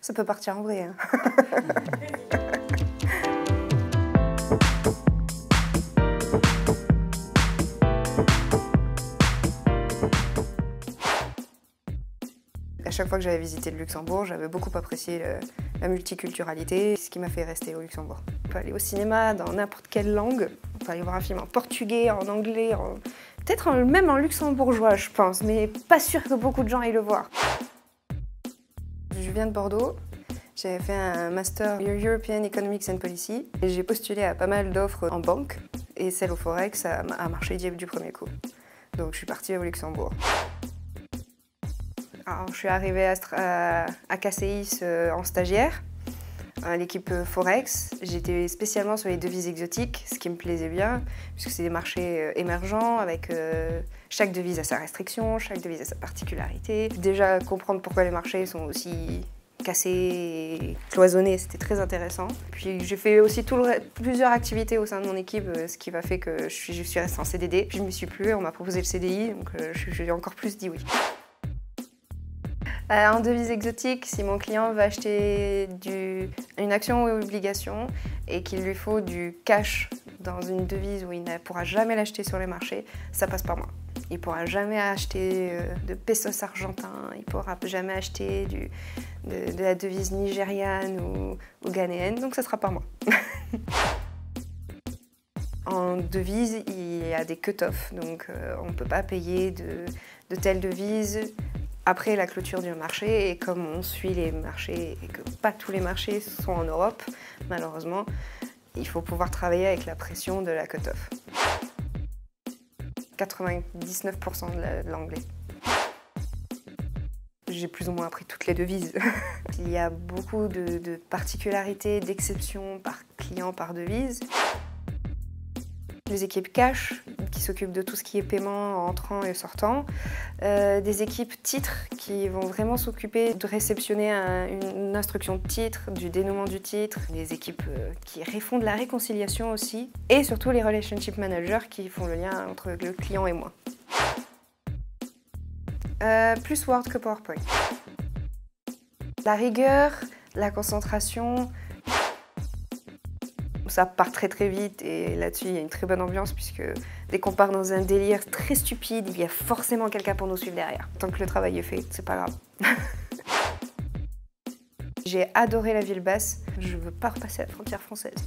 Ça peut partir en vrai, hein. À chaque fois que j'avais visité le Luxembourg, j'avais beaucoup apprécié la multiculturalité, ce qui m'a fait rester au Luxembourg. On peut aller au cinéma dans n'importe quelle langue, on peut aller voir un film en portugais, en anglais, peut-être même en luxembourgeois, je pense, mais pas sûr que beaucoup de gens aillent le voir. Je viens de Bordeaux, j'ai fait un master European Economics and Policy et j'ai postulé à pas mal d'offres en banque et celle au Forex a marché du premier coup. Donc je suis partie au Luxembourg. Alors, je suis arrivée à KCIS en stagiaire, à l'équipe Forex. J'étais spécialement sur les devises exotiques, ce qui me plaisait bien, puisque c'est des marchés émergents, avec chaque devise a sa restriction, chaque devise a sa particularité. Déjà, comprendre pourquoi les marchés sont aussi cassés et cloisonnés, c'était très intéressant. Puis j'ai fait aussi plusieurs activités au sein de mon équipe, ce qui m'a fait que je suis restée en CDD. Puis je ne m'y suis plus, on m'a proposé le CDI, donc j'ai encore plus dit oui. En devise exotique, si mon client veut acheter une action ou une obligation et qu'il lui faut du cash dans une devise où il ne pourra jamais l'acheter sur les marchés, ça passe par moi. Il ne pourra jamais acheter de pesos argentins, il ne pourra jamais acheter de la devise nigériane ou ghanéenne, donc ça sera par moi. En devise, il y a des cut-offs, donc on ne peut pas payer de telle devise après la clôture du marché, et comme on suit les marchés et que pas tous les marchés sont en Europe, malheureusement, il faut pouvoir travailler avec la pression de la cut-off. 99% de l'anglais. J'ai plus ou moins appris toutes les devises. Il y a beaucoup de particularités, d'exceptions par client, par devise. Les équipes cash qui s'occupent de tout ce qui est paiement entrant et sortant, des équipes titres qui vont vraiment s'occuper de réceptionner une instruction de titre, du dénouement du titre, des équipes qui font de la réconciliation aussi, et surtout les relationship managers qui font le lien entre le client et moi. Plus Word que PowerPoint. La rigueur, la concentration. Ça part très très vite et là-dessus il y a une très bonne ambiance puisque dès qu'on part dans un délire très stupide, il y a forcément quelqu'un pour nous suivre derrière. Tant que le travail est fait, c'est pas grave. J'ai adoré la ville basse, je veux pas repasser à la frontière française.